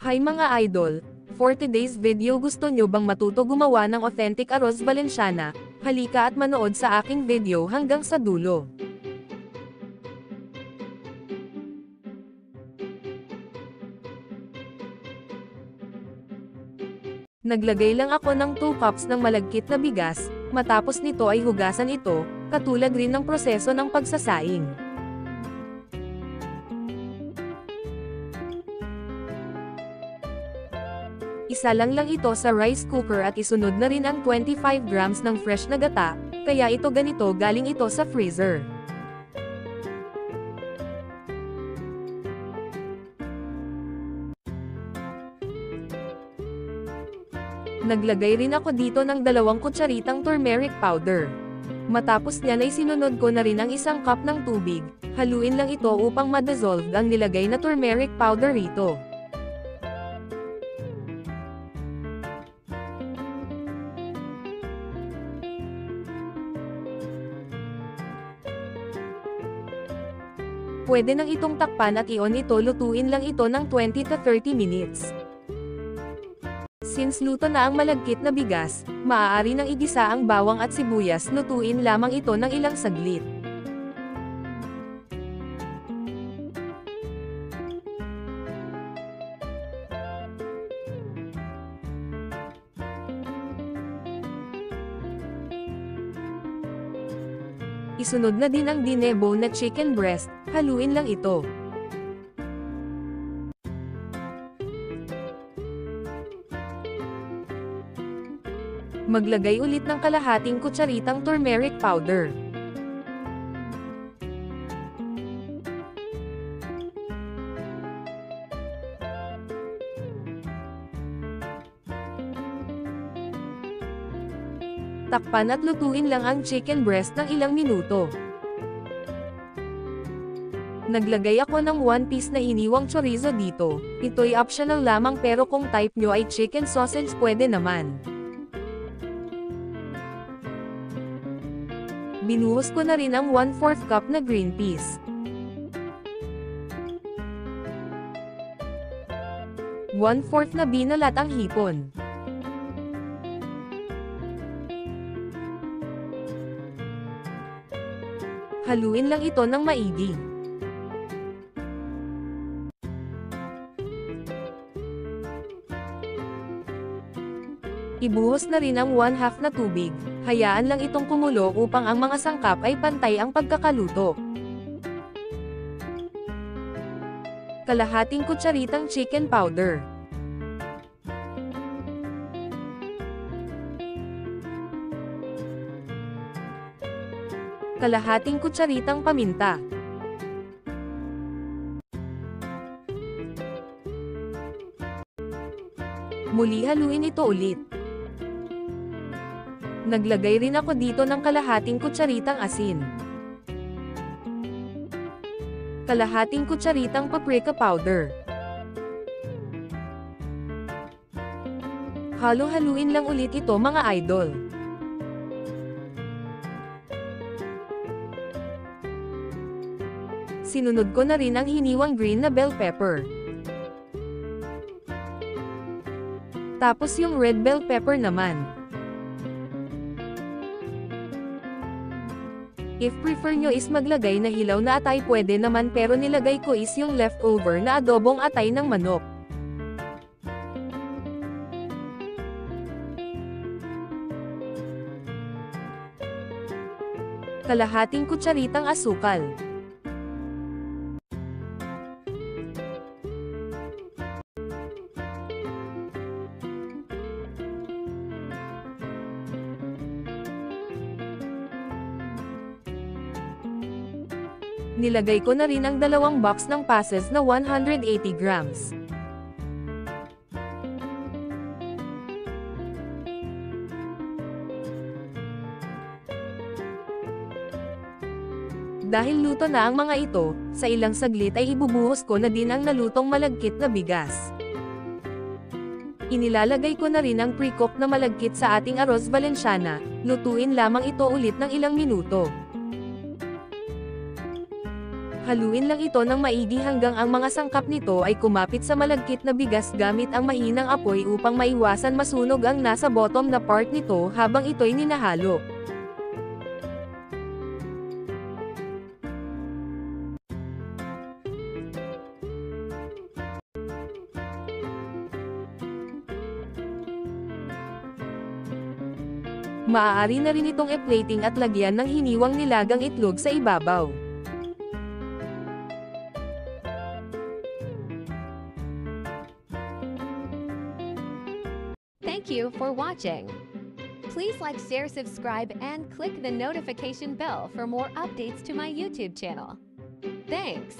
Hi mga idol! For today's video, gusto nyo bang matuto gumawa ng authentic arroz valenciana? Halika at manood sa aking video hanggang sa dulo. Naglagay lang ako ng 2 cups ng malagkit na bigas, matapos nito ay hugasan ito, katulad rin ng proseso ng pagsasaing. Isa lang ito sa rice cooker at isunod na rin ang 25 grams ng fresh na gata, kaya ito ganito galing ito sa freezer. Naglagay rin ako dito ng 2 kutsaritang turmeric powder. Matapos niyan ay sinunod ko na rin ang 1 cup ng tubig, haluin lang ito upang ma-dissolve ang nilagay na turmeric powder rito. Pwede nang itong takpan at i-on ito, lutuin lang ito ng 20 to 30 minutes. Since luto na ang malagkit na bigas, maaari nang igisa ang bawang at sibuyas, lutuin lamang ito ng ilang saglit. Isunod na din ang dinebone na chicken breast, haluin lang ito. Maglagay ulit ng kalahating kutsaritang turmeric powder. Takpan at lutuin lang ang chicken breast ng ilang minuto. Naglagay ako ng 1 piece na hiniwang chorizo dito. Ito'y optional lamang, pero kung type nyo ay chicken sausage pwede naman. Binuhos ko na rin ang 1/4 cup na green peas. 1/4 na binalat ang hipon. Haluin lang ito ng maigi. Ibuhos na rin ang 1/2 na tubig, hayaan lang itong kumulo upang ang mga sangkap ay pantay ang pagkakaluto. Kalahating kutsaritang chicken powder. Kalahating kutsaritang paminta. Muli haluin ito ulit. Naglagay rin ako dito ng kalahating kutsaritang asin. Kalahating kutsaritang paprika powder. Halo-haluin lang ulit ito mga idol. Sinunod ko na rin ang hiniwang green na bell pepper. Tapos yung red bell pepper naman. If prefer nyo is maglagay na hilaw na atay pwede naman, pero nilagay ko is yung leftover na adobong atay ng manok. Kalahating kutsaritang asukal. Nilagay ko na rin ang 2 box ng passes na 180 grams. Dahil luto na ang mga ito, sa ilang saglit ay ibubuhos ko na din ang nalutong malagkit na bigas. Inilalagay ko na rin ang pre-cook na malagkit sa ating arroz valenciana, lutuin lamang ito ulit ng ilang minuto. Haluin lang ito ng maigi hanggang ang mga sangkap nito ay kumapit sa malagkit na bigas gamit ang mahinang apoy upang maiwasan masunog ang nasa bottom na part nito habang ito'y ninahalo. Maaari na rin itong e-plating at lagyan ng hiniwang nilagang itlog sa ibabaw. Thank you for watching. Please like, share, subscribe, and click the notification bell for more updates to my YouTube channel. Thanks!